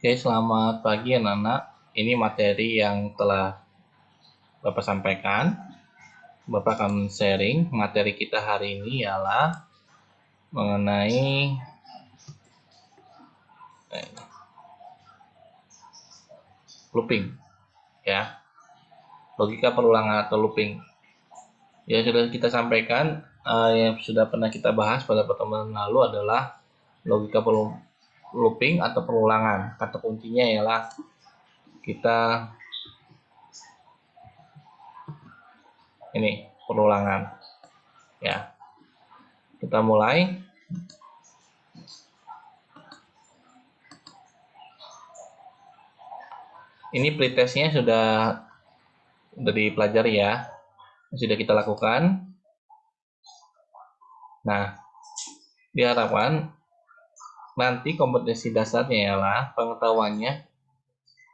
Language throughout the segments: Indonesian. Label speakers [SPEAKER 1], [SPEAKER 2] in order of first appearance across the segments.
[SPEAKER 1] Oke, selamat pagi anak-anak. Ini materi yang telah Bapak sampaikan. Bapak akan sharing materi kita hari ini ialah mengenai looping, ya, logika perulangan atau looping. Ya, sudah kita sampaikan, yang sudah pernah kita bahas pada pertemuan lalu adalah logika looping atau perulangan. Kata kuncinya ialah kita ini perulangan, ya. Kita mulai. Ini pretestnya sudah dipelajari ya, sudah kita lakukan. Nah, diharapkan nanti kompetensi dasarnya ialah pengetahuannya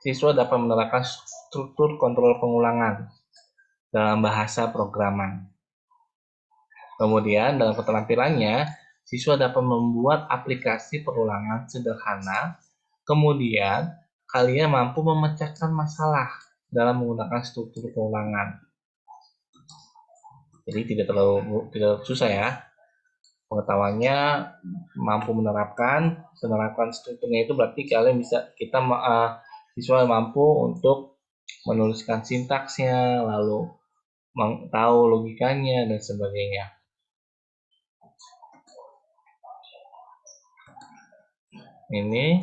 [SPEAKER 1] siswa dapat menerapkan struktur kontrol pengulangan dalam bahasa programan. Kemudian dalam keterampilannya, siswa dapat membuat aplikasi perulangan sederhana. Kemudian kalian mampu memecahkan masalah dalam menggunakan struktur pengulangan. Jadi tidak susah ya. Pengetahuannya mampu menerapkan strukturnya itu berarti kalian siswa mampu untuk menuliskan sintaksnya, lalu tahu logikanya dan sebagainya. Ini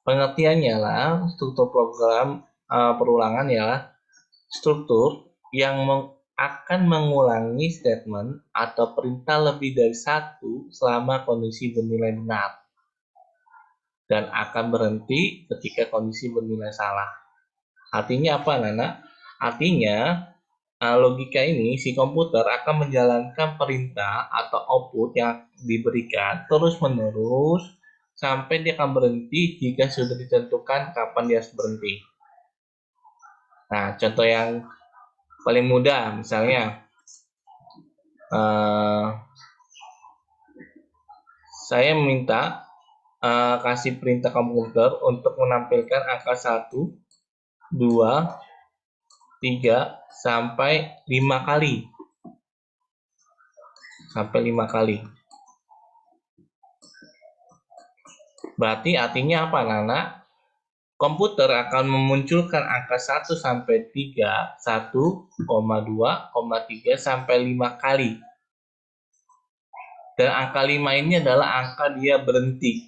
[SPEAKER 1] pengertiannya lah, struktur program perulangan ialah struktur yang akan mengulangi statement atau perintah lebih dari satu selama kondisi bernilai benar dan akan berhenti ketika kondisi bernilai salah. Artinya apa, Nana? Artinya logika ini si komputer akan menjalankan perintah atau output yang diberikan terus-menerus sampai dia akan berhenti jika sudah ditentukan kapan dia harus berhenti. Nah, contoh yang paling mudah misalnya saya meminta kasih perintah komputer untuk menampilkan angka 1, 2, 3 sampai 5 kali. Berarti artinya apa, Nana? Komputer akan memunculkan angka 1 sampai 3, 1,2, 3 sampai 5 kali. Dan angka 5 ini adalah angka dia berhenti.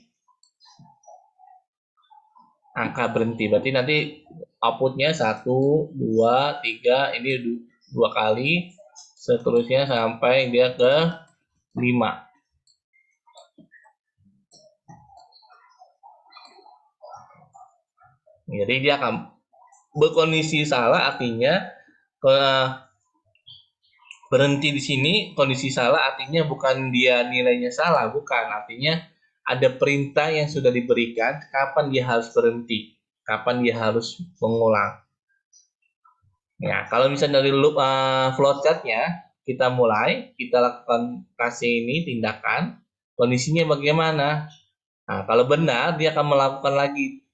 [SPEAKER 1] Angka berhenti, berarti nanti outputnya 1, 2, 3, ini 2 kali, seterusnya sampai dia ke 5. Jadi dia akan berkondisi salah, artinya berhenti di sini kondisi salah artinya bukan dia nilainya salah, bukan, artinya ada perintah yang sudah diberikan kapan dia harus berhenti, kapan dia harus mengulang. Ya, kalau misalnya dari loop flowchartnya kita mulai, kita lakukan kasih ini tindakan, kondisinya bagaimana? Nah, kalau benar dia akan melakukan lagi,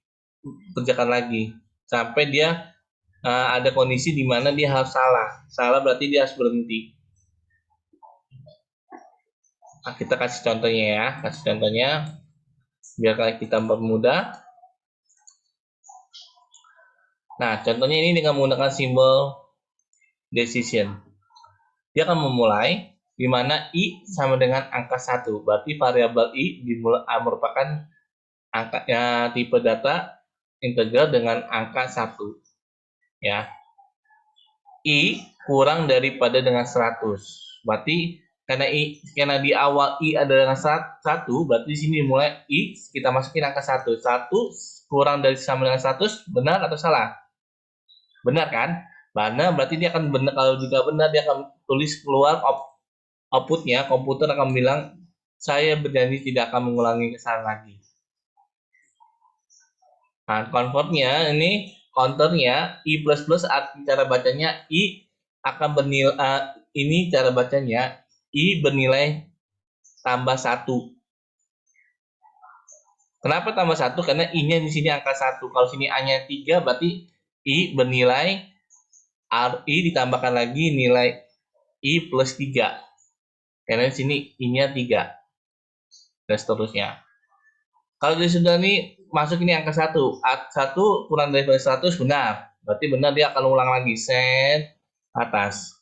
[SPEAKER 1] kerjakan lagi sampai dia ada kondisi di mana dia harus salah berarti dia harus berhenti. Nah, kita kasih contohnya ya, biar kita permudah. Nah, contohnya ini dengan menggunakan simbol decision. Dia akan memulai di mana i sama dengan angka 1, berarti variabel i merupakan tipe data integer dengan angka 1. Ya. I kurang daripada dengan 100. Berarti karena di awal i ada dengan 1, berarti di sini mulai i kita masukin angka 1. 1 kurang dari sama dengan 100, benar atau salah? Benar kan? Benar, berarti dia akan benar. Kalau jika benar, dia akan tulis keluar outputnya. Komputer akan bilang, saya berjanji tidak akan mengulangi kesalahan lagi. Nah, convertnya ini counternya i++, cara bacanya i akan bernilai, ini cara bacanya i bernilai tambah 1. Kenapa tambah 1? Karena I-nya di sini angka 1. Kalau sini A-nya 3, berarti I bernilai I ditambahkan lagi nilai I plus 3. Karena di sini I-nya 3. Dan seterusnya. Kalau jadi sudah ini masuk ini angka 1. 1 kurang dari 100 benar. Berarti benar dia akan ulang lagi. Set atas.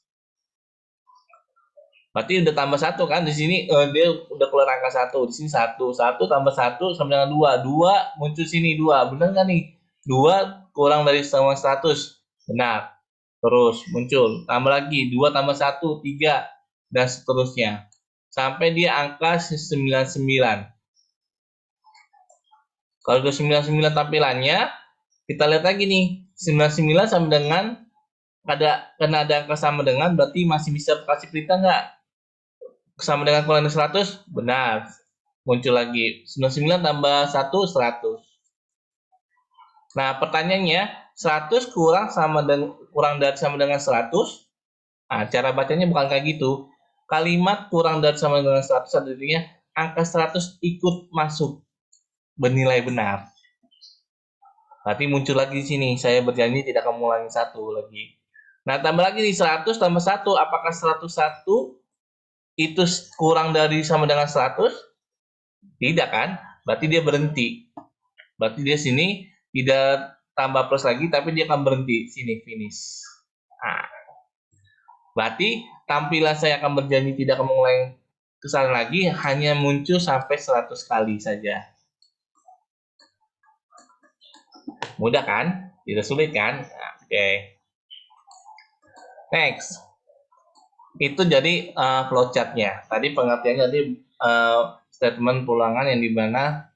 [SPEAKER 1] Berarti udah tambah 1 kan? Di sini dia udah keluar angka 1. Di sini 1. 1 tambah 1 sama dengan 2. 2 muncul sini 2. Benar kan nih? 2 kurang dari sama 100. Benar. Terus muncul. Tambah lagi. 2 tambah 1, 3. Dan seterusnya. Sampai dia angka 99. Kalau udah 99 tampilannya, kita lihat lagi nih. 99 sama dengan karena ada angka sama dengan, berarti masih bisa kasih perintah nggak? Sama dengan kurang dari 100? Benar. Muncul lagi. 99 tambah 1, 100. Nah, pertanyaannya, 100 kurang dari sama dengan 100? Nah, cara bacanya bukan kayak gitu. Kalimat kurang dari sama dengan 100 artinya angka 100 ikut masuk bernilai benar. Berarti muncul lagi di sini. Saya berjanji tidak akan mengulangi 1 lagi. Nah, tambah lagi nih 100 tambah 1. Apakah 101 itu kurang dari sama dengan 100? Tidak kan? Berarti dia berhenti. Berarti dia sini tidak tambah plus lagi, tapi dia akan berhenti. Sini, finish. Nah, berarti tampilan saya akan berjanji tidak akan mengulangi kesalahan lagi, hanya muncul sampai 100 kali saja. Mudah kan? Tidak sulit kan? Nah, oke. Next. Itu jadi flowchart-nya. Tadi pengertiannya tadi statement pulangan yang dimana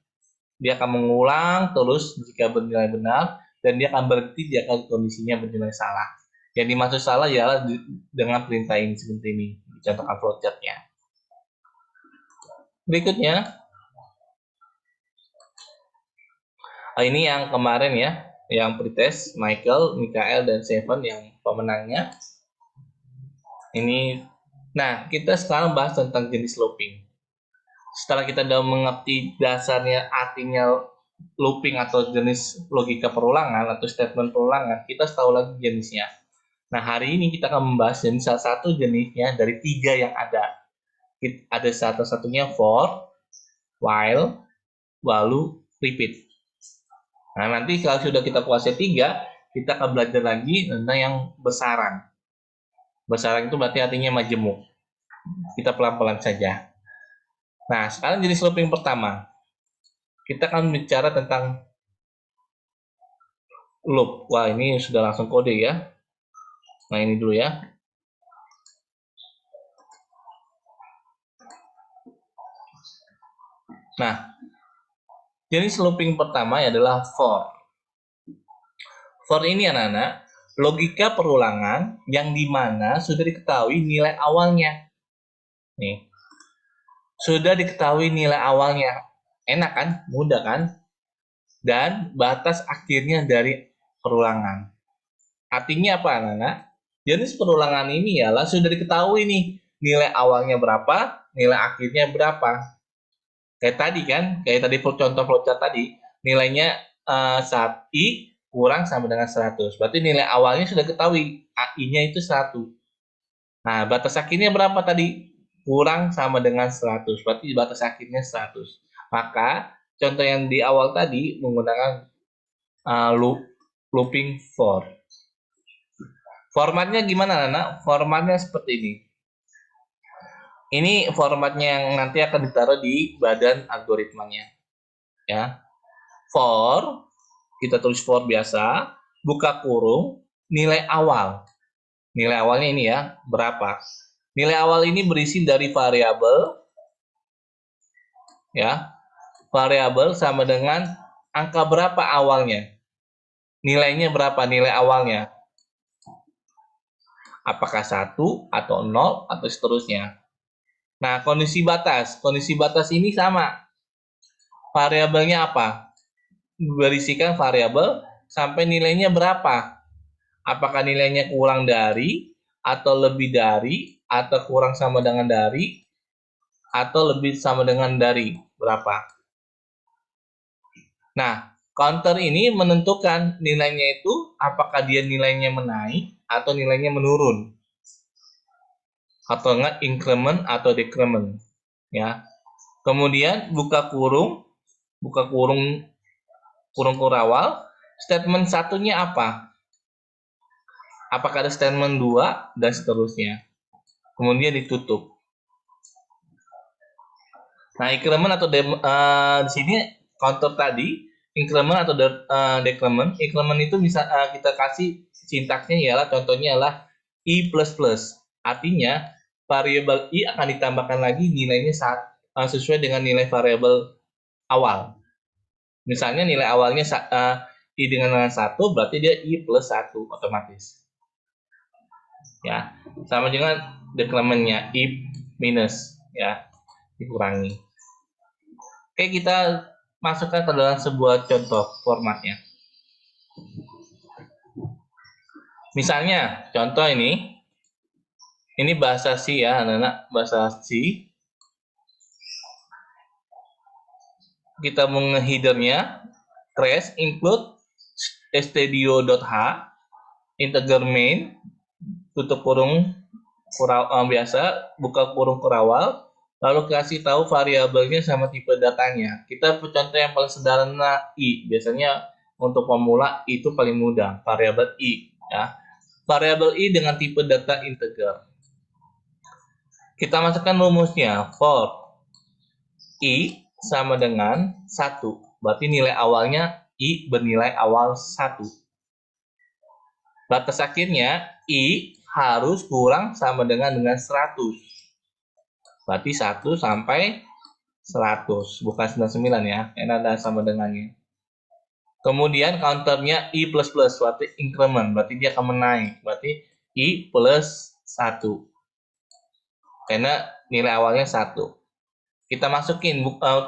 [SPEAKER 1] dia akan mengulang terus jika bernilai benar dan dia akan berhenti jika kondisinya bernilai salah. Yang dimaksud salah ialah dengan perintah ini seperti ini. Dicontohkan flowchart-nya. Berikutnya, ini yang kemarin ya, yang pretest Michael, Mikael, dan Seven yang pemenangnya. Ini, nah kita sekarang bahas tentang jenis looping. Setelah kita sudah mengerti dasarnya artinya looping atau jenis logika perulangan atau statement perulangan, kita tahu lagi jenisnya. Nah, hari ini kita akan membahas jenis salah satu jenisnya dari 3 yang ada. Ada satu-satunya for, while, lalu repeat. Nah, nanti kalau sudah kita kuasai 3, kita akan belajar lagi tentang yang besaran. Besaran itu berarti artinya majemuk. Kita pelan-pelan saja. Nah, sekarang jenis looping pertama. Kita akan bicara tentang loop. Wah, ini sudah langsung kode ya. Nah, ini dulu ya. Nah, jenis looping pertama adalah for. For ini anak-anak, logika perulangan yang dimana sudah diketahui nilai awalnya. Nih, sudah diketahui nilai awalnya. Enak kan? Mudah kan? Dan batas akhirnya dari perulangan. Artinya apa anak-anak? Jenis perulangan ini ialah sudah diketahui nih nilai awalnya berapa, nilai akhirnya berapa. Kayak tadi kan, kayak tadi contoh flowchart tadi, nilainya saat I kurang sama dengan 100. Berarti nilai awalnya sudah ketahui, I-nya itu 1. Nah, batas akhirnya berapa tadi? Kurang sama dengan 100. Berarti batas akhirnya 100. Maka, contoh yang di awal tadi menggunakan looping for. Formatnya gimana, Nana? Formatnya seperti ini. Ini formatnya yang nanti akan ditaruh di badan algoritmanya. Ya. For, kita tulis for biasa, buka kurung, nilai awal. Nilai awalnya ini ya, berapa? Nilai awal ini berisi dari variabel, ya. Variabel sama dengan angka berapa awalnya. Nilainya berapa nilai awalnya? Apakah 1 atau 0 atau seterusnya. Nah, kondisi batas. Kondisi batas ini sama. Variabelnya apa? Berisikan variabel sampai nilainya berapa? Apakah nilainya kurang dari, atau lebih dari, atau kurang sama dengan dari, atau lebih sama dengan dari? Berapa? Nah, counter ini menentukan nilainya itu apakah dia nilainya menaik atau nilainya menurun. Atau enggak increment atau decrement. Ya. Kemudian buka kurung kurung kurawal, statement satunya apa? Apakah ada statement 2 dan seterusnya. Kemudian ditutup. Nah, increment atau di sini counter tadi, increment atau decrement. Increment itu bisa kita kasih sintaksnya ialah contohnya adalah i++. Artinya variabel i akan ditambahkan lagi nilainya sesuai dengan nilai variabel awal. Misalnya nilai awalnya i dengan 1, berarti dia i plus 1 otomatis. Ya, sama dengan decrementnya i minus, ya, dikurangi. Oke, kita masukkan ke dalam sebuah contoh formatnya. Misalnya, contoh ini bahasa C ya, anak-anak, bahasa C. Kita mau nge-headernya, trace include stdio.h, integer main, tutup kurung biasa, buka kurung kurawal, lalu kasih tahu variabelnya sama tipe datanya. Kita contoh yang paling sederhana i. Biasanya untuk pemula itu paling mudah, variabel i. Ya. Variabel i dengan tipe data integer. Kita masukkan rumusnya for i sama dengan 1. Berarti nilai awalnya i bernilai awal 1. Batas akhirnya i harus kurang sama dengan 100. Berarti 1 sampai 100, bukan 99 ya, karena ada sama dengannya. Kemudian counternya i++, berarti increment, berarti dia akan menaik, berarti i plus 1. Karena nilai awalnya 1. Kita masukin buka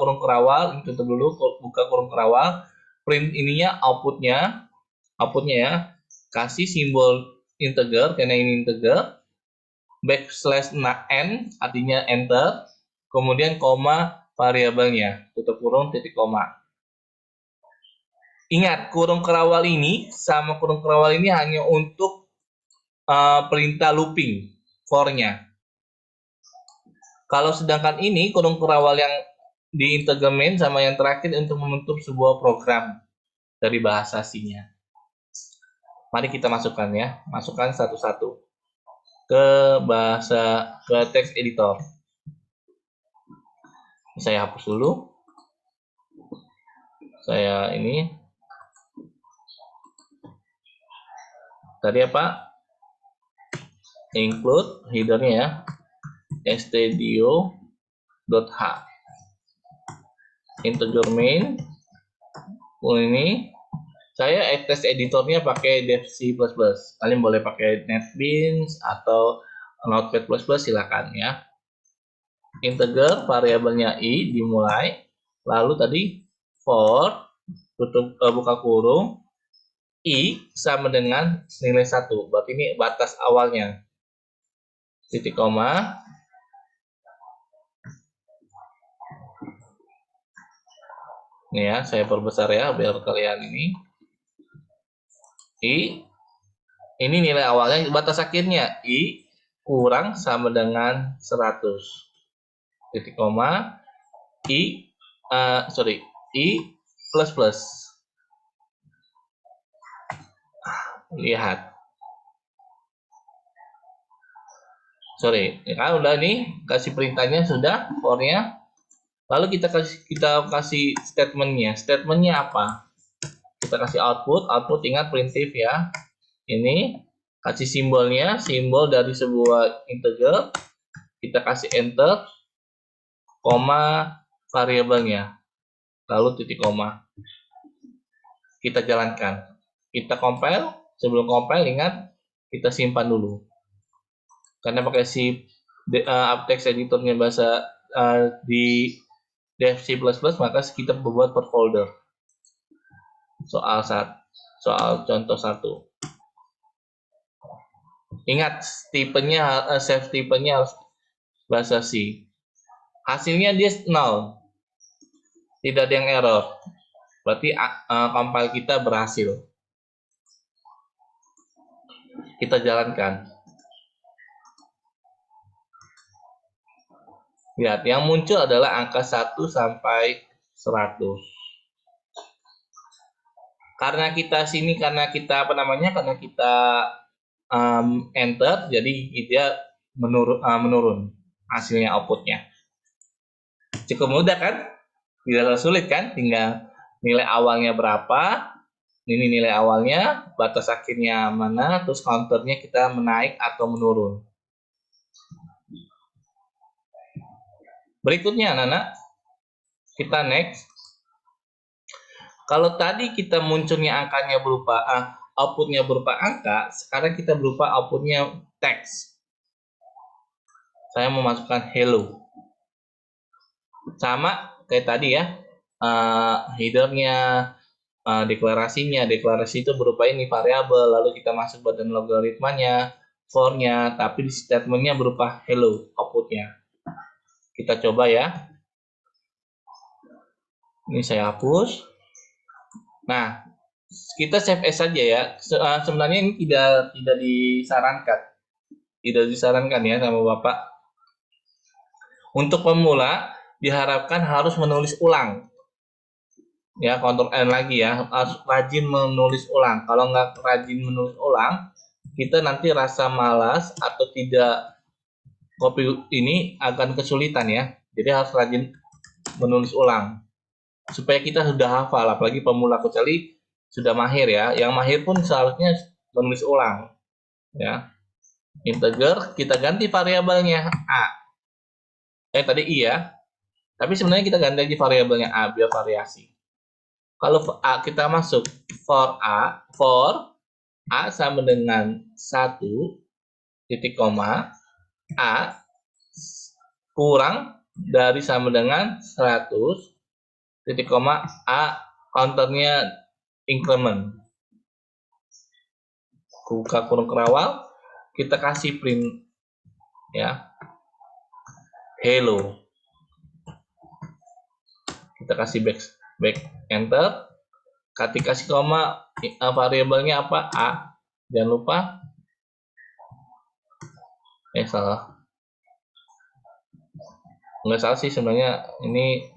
[SPEAKER 1] kurung kerawal, tutup dulu, buka kurung kerawal, print ininya outputnya ya, kasih simbol integer, karena ini integer, backslash n artinya enter, kemudian koma variabelnya, tutup kurung titik koma. Ingat, kurung kerawal ini sama kurung kerawal ini hanya untuk perintah looping for-nya. Kalau sedangkan ini kurung kerawal yang di integer main sama yang terakhir untuk menutup sebuah program dari bahasa C-nya. Mari kita masukkan ya, masukkan satu-satu ke text editor. Saya hapus dulu. Saya ini tadi apa? Include headernya ya, stdio.h, integer main. Ini saya text editornya pakai dev C++. Kalian boleh pakai NetBeans atau Notepad++, silakan ya. Integer variabelnya i dimulai, lalu tadi for buka kurung i sama dengan nilai 1, berarti ini batas awalnya, titik koma, ini ya, saya perbesar ya biar kalian ini ini nilai awalnya, batas akhirnya i kurang sama dengan 100, titik koma, i plus plus. Lihat, ya udah nih, kasih perintahnya sudah for-nya. Lalu kita kasih statementnya apa? Kita kasih output ingat printf ya. Ini kasih simbolnya, simbol dari sebuah integer, kita kasih enter, koma variabelnya, lalu titik koma. Kita jalankan, kita compile. Sebelum compile ingat kita simpan dulu, karena pakai text editornya bahasa di dev C++, maka kita membuat per folder. Soal contoh 1. Ingat save tipenya harus bahasa C. Hasilnya dia 0. Tidak ada yang error. Berarti compile kita berhasil. Kita jalankan. Lihat, yang muncul adalah angka 1 sampai 100. Karena kita karena kita enter, jadi dia menurun hasilnya, outputnya. Cukup mudah kan? Tidak terlalu sulit kan? Tinggal nilai awalnya berapa, ini nilai awalnya, batas akhirnya mana, terus counternya kita menaik atau menurun. Berikutnya anak-anak, kita next. Kalau tadi kita munculnya angkanya berupa outputnya berupa angka, sekarang kita berupa outputnya teks. Saya memasukkan hello. Sama kayak tadi ya, headernya, deklarasinya. Deklarasi itu berupa ini variabel, lalu kita masuk badan logaritmanya, for-nya, tapi di statementnya berupa hello outputnya. Kita coba ya. Ini saya hapus. Nah, kita save as saja ya. Sebenarnya ini tidak disarankan. Tidak disarankan ya sama Bapak. Untuk pemula diharapkan harus menulis ulang. Ya, Ctrl N lagi ya. Harus rajin menulis ulang. Kalau nggak rajin menulis ulang, kita nanti rasa malas atau tidak copy ini akan kesulitan ya. Jadi harus rajin menulis ulang. Supaya kita sudah hafal, apalagi pemula, kecuali sudah mahir ya. Yang mahir pun seharusnya menulis ulang ya. Integer, kita ganti variabelnya a. Tadi i ya. Tapi sebenarnya kita ganti aja variabelnya a biar variasi. Kalau a kita masuk for a sama dengan 1 titik koma a kurang dari sama dengan 100 titik koma a, counternya increment, buka kurung kerawal, kita kasih print ya hello, kita kasih back enter, kasih koma, variabelnya apa, a, jangan lupa, salah, nggak salah sih sebenarnya, ini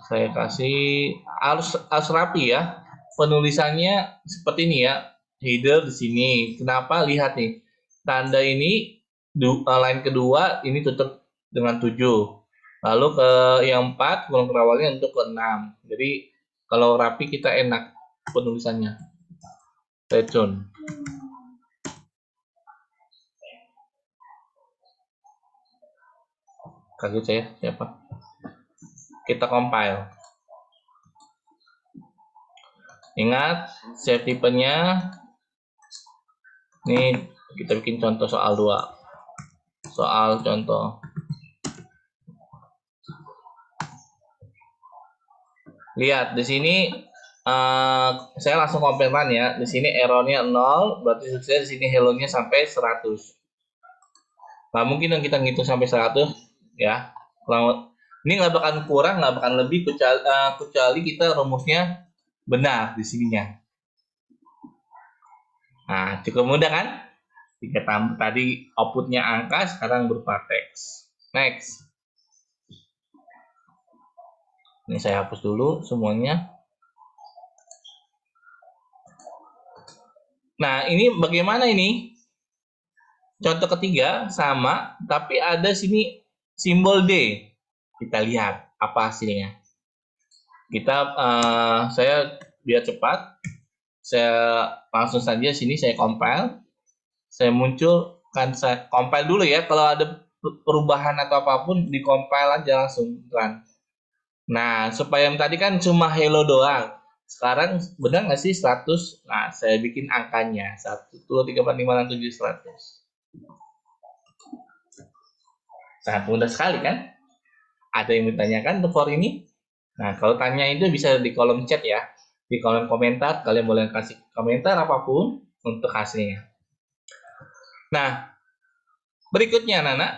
[SPEAKER 1] saya kasih harus rapi ya, penulisannya seperti ini ya, header di sini. Kenapa? Lihat nih, tanda ini line kedua ini tutup dengan 7, lalu ke yang 4 kurung kerawalnya untuk ke 6. Jadi kalau rapi kita enak penulisannya. Stay tune. Kaget saya siapa? Kita compile. Ingat save tipenya. Ini kita bikin contoh soal 2. Soal contoh. Lihat di sini saya langsung compile run ya. Di sini errornya 0, berarti sukses. Di sini hello-nya sampai 100. Nah, mungkin yang kita ngitung sampai 100 ya. Ini nggak bakal kurang, nggak bakal lebih, kecuali kita rumusnya benar di sininya. Nah, cukup mudah kan? Jika tadi outputnya angka, sekarang berupa teks. Next. Ini saya hapus dulu semuanya. Nah, ini bagaimana ini? Contoh ketiga sama, tapi ada sini simbol D. Kita lihat apa hasilnya. Saya biar cepat, saya langsung saja sini saya compile. Saya saya compile dulu ya. Kalau ada perubahan atau apapun di compile aja langsung run. Nah, supaya yang tadi kan cuma hello doang. Sekarang benar nggak sih 100? Nah, saya bikin angkanya 1, 2, 3, 4, 5, 6, 7, 100. Sangat mudah sekali kan? Ada yang ditanyakan untuk for ini? Nah, kalau tanya itu bisa di kolom chat ya. Di kolom komentar, kalian boleh kasih komentar apapun untuk hasilnya. Nah, berikutnya anak-anak,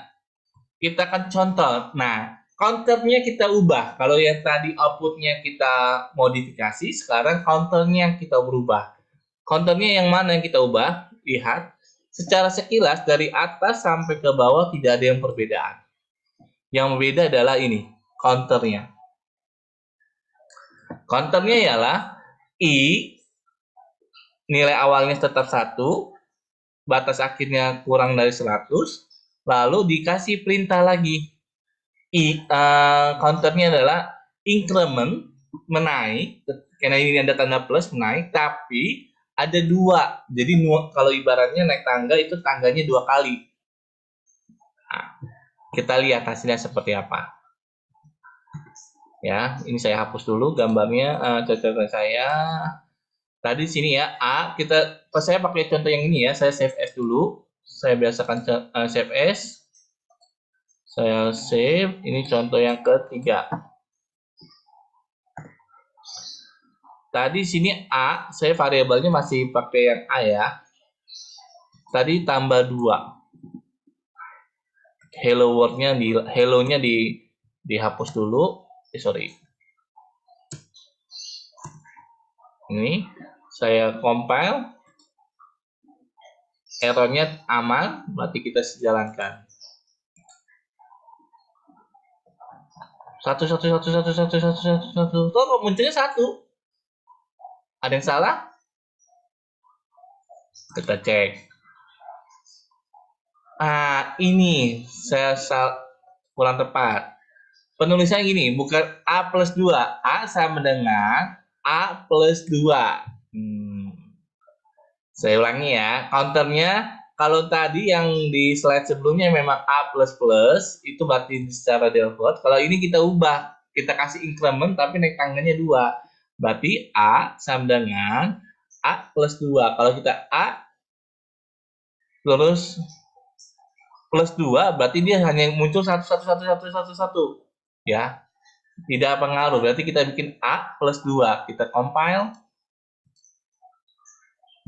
[SPEAKER 1] kita akan contoh. Nah, counternya kita ubah. Kalau yang tadi outputnya kita modifikasi, sekarang counternya yang kita berubah. Counternya yang mana yang kita ubah? Lihat, secara sekilas dari atas sampai ke bawah tidak ada yang perbedaan. Yang berbeda adalah ini, counternya. Counternya ialah I, nilai awalnya tetap 1, batas akhirnya kurang dari 100, lalu dikasih perintah lagi. Counternya adalah increment, menaik, karena ini ada tanda plus, menaik, tapi ada 2. Jadi kalau ibaratnya naik tangga itu tangganya 2 kali. Nah, kita lihat hasilnya seperti apa. Ya, ini saya hapus dulu gambarnya, catatan saya. Tadi sini ya, saya pakai contoh yang ini ya, saya save as dulu. Saya biasakan save as. Saya save, ini contoh yang ketiga. Tadi sini A, saya variabelnya masih pakai yang A ya. Tadi tambah 2. Hello world-nya hello-nya dihapus dulu. Sorry. Ini saya compile. Errornya aman, berarti kita jalankan. Satu. Kok munculnya 1? Ada yang salah? Kita cek. Ini saya kurang tepat. Penulisannya gini, bukan A plus 2. A sama dengan A plus 2. Saya ulangi ya, counternya kalau tadi yang di slide sebelumnya memang A++, itu berarti secara default. Kalau ini kita ubah, kita kasih increment tapi naik tangganya 2. Berarti A sama dengan A plus 2. Kalau kita A terus plus 2, berarti dia hanya muncul 1. Ya, tidak pengaruh. Berarti kita bikin A plus 2. Kita compile.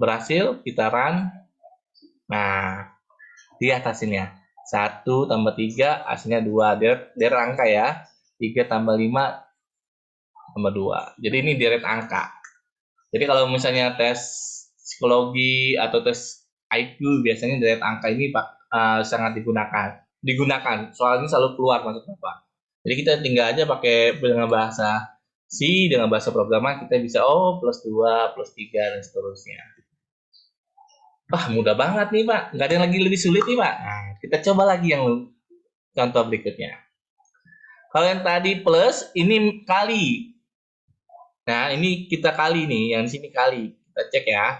[SPEAKER 1] Berhasil, kita run. Nah, lihat hasilnya. 1 tambah 3, hasilnya 2. Deret angka ya. 3 tambah 5 tambah 2. Jadi ini deret angka. Jadi kalau misalnya tes psikologi atau tes IQ, biasanya deret angka ini sangat digunakan. Soalnya selalu keluar maksud Bapak. Jadi kita tinggal aja pakai dengan bahasa C, dengan bahasa programan kita bisa plus 2, plus 3, dan seterusnya. Wah, mudah banget nih, Pak. Nggak ada yang lagi lebih sulit nih, Pak. Nah, kita coba lagi yang contoh berikutnya. Kalau yang tadi plus, ini kali. Nah, ini kita kali nih. Yang di sini kali. Kita cek ya.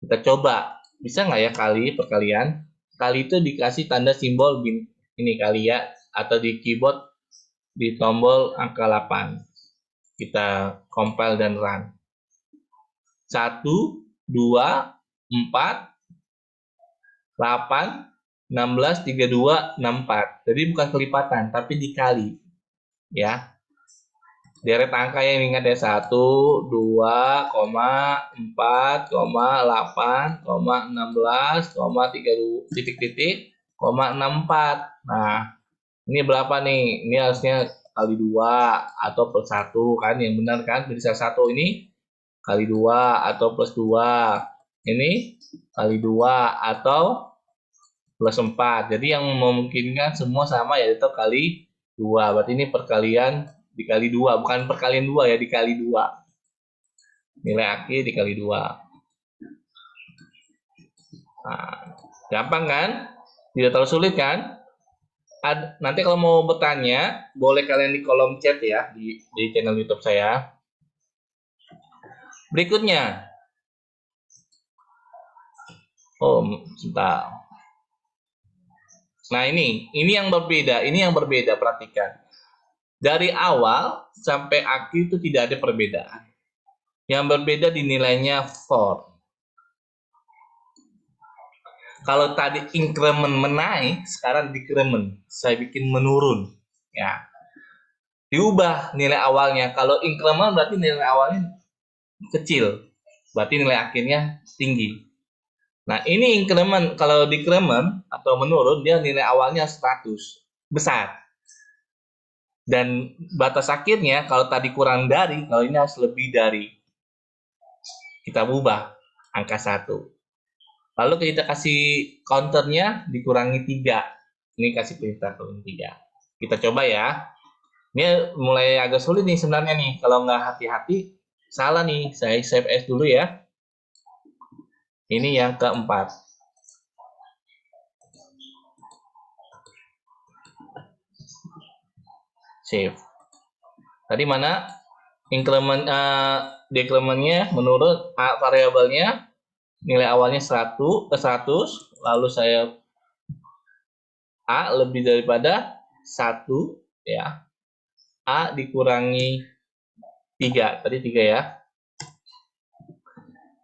[SPEAKER 1] Kita coba. Bisa nggak ya kali, perkalian? Kali itu dikasih tanda simbol bin. Ini kali ya. Atau di keyboard, di tombol angka 8. Kita compile dan run. 1, 2, 4, 8, 16, 32, 64. Jadi bukan kelipatan, tapi dikali. Ya. Deret angka yang ingat ya. 1, 2, 4, 8, 16, 32, titik-titik, 64. Nah, ini berapa nih? Ini harusnya kali 2 atau plus 1 kan, yang benar kan? Bisa 1 ini kali 2 atau plus 2. Ini kali 2 atau plus 4. Jadi yang memungkinkan semua sama, yaitu kali 2. Berarti ini perkalian dikali 2. Bukan perkalian 2 ya, dikali 2. Nilai akhir dikali 2. Nah, gampang kan? Tidak terlalu sulit kan? Nanti kalau mau bertanya, boleh kalian di kolom chat ya, di channel YouTube saya. Berikutnya. Sebentar. Nah, ini yang berbeda, perhatikan. Dari awal sampai akhir itu tidak ada perbedaan. Yang berbeda di nilainya for. Kalau tadi increment menaik, sekarang decrement. Saya bikin menurun. Ya. Diubah nilai awalnya. Kalau increment berarti nilai awalnya kecil. Berarti nilai akhirnya tinggi. Nah, ini increment. Kalau decrement atau menurun, dia nilai awalnya 100. besar. Dan batas akhirnya kalau tadi kurang dari, kalau ini harus lebih dari. Kita ubah angka 1. Lalu kita kasih counternya dikurangi 3. Ini kasih perintah kurangi 3. Kita coba ya. Ini mulai agak sulit nih sebenarnya nih. Kalau nggak hati-hati, salah nih. Saya save as dulu ya. Ini yang keempat. Save. Tadi mana dekrementnya menurut variabelnya nilai awalnya 100, lalu saya A lebih daripada 1 ya. A dikurangi 3. Tadi 3 ya.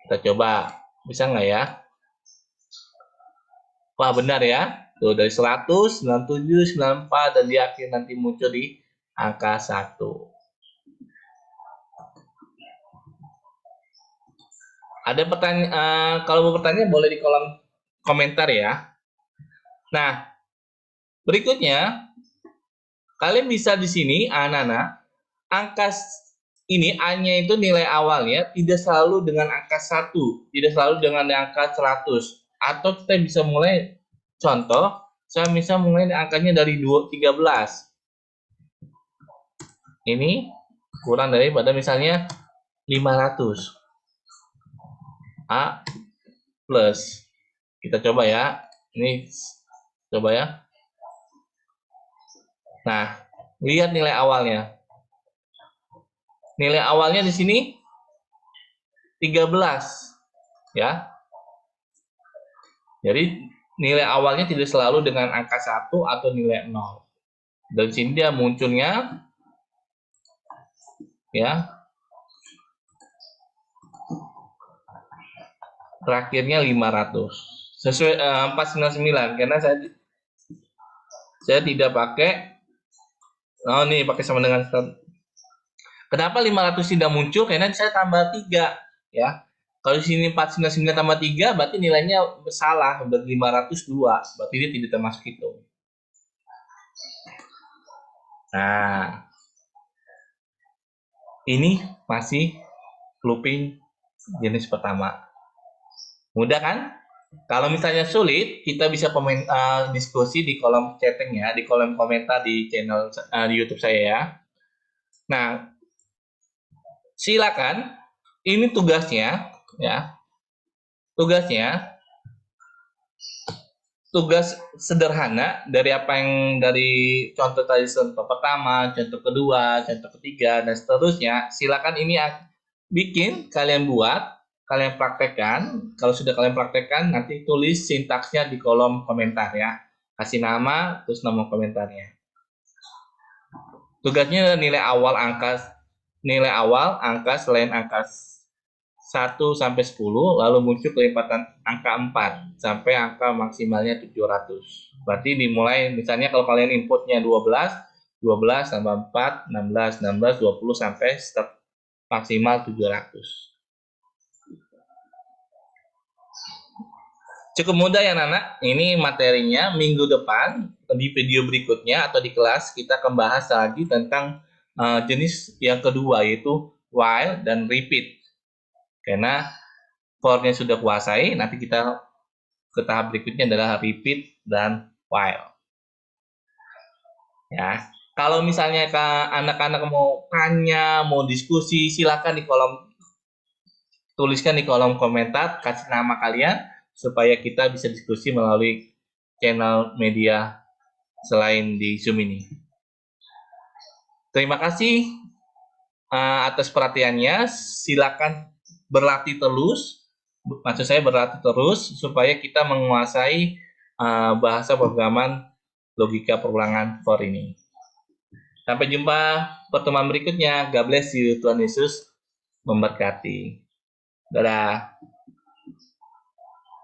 [SPEAKER 1] Kita coba. Bisa nggak ya? Wah, benar ya. Tuh dari 100, 97, 94 dan di akhir nanti muncul di angka 1. Ada pertanyaan, kalau mau bertanya boleh di kolom komentar ya. Nah, berikutnya kalian bisa di sini anak-anak angka ini A-nya itu nilai awalnya tidak selalu dengan angka 1, tidak selalu dengan angka 100. Atau kita bisa mulai contoh, saya bisa mulai angkanya dari 13. Ini kurang daripada misalnya 500. A plus. Kita coba ya. Ini coba ya. Nah, lihat nilai awalnya. Nilai awalnya di sini 13 ya. Jadi nilai awalnya tidak selalu dengan angka 1 atau nilai 0. Dan sini dia munculnya ya. Terakhirnya 500. Sesuai 499 karena saya tidak pakai nih pakai sama dengan kenapa 500 tidak muncul? Karena saya tambah 3 ya. Kalau di sini 499 tambah 3 berarti nilainya salah, berarti 502. Berarti dia tidak termasuk itu. Nah, ini masih looping jenis pertama. Mudah kan? Kalau misalnya sulit, kita bisa diskusi di kolom chatting ya, di kolom komentar di channel di YouTube saya ya. Nah, silakan. Ini tugasnya ya. Tugas sederhana dari apa yang dari contoh tadi contoh pertama, contoh kedua, contoh ketiga dan seterusnya. Silakan ini bikin, kalian buat, kalian praktekkan. Kalau sudah kalian praktekkan, nanti tulis sintaksnya di kolom komentar ya. Kasih nama, terus nama komentarnya. Tugasnya nilai awal angka selain angka 1 sampai 10, lalu muncul kelipatan angka 4 sampai angka maksimalnya 700. Berarti dimulai misalnya kalau kalian inputnya 12 tambah 4, 16, 16, 20 sampai maksimal 700. Cukup mudah ya anak. Ini materinya. Minggu depan di video berikutnya atau di kelas kita akan bahas lagi tentang jenis yang kedua yaitu while dan repeat. Karena for-nya sudah kuasai, nanti kita ke tahap berikutnya adalah repeat dan while. Ya, kalau misalnya anak-anak mau tanya, mau diskusi, silakan tuliskan di kolom komentar, kasih nama kalian supaya kita bisa diskusi melalui channel media selain di Zoom ini. Terima kasih atas perhatiannya. Silakan berlatih terus. Maksud saya berlatih terus supaya kita menguasai bahasa pemrograman logika perulangan for ini. Sampai jumpa pertemuan berikutnya. God bless you. Tuhan Yesus memberkati. Dadah.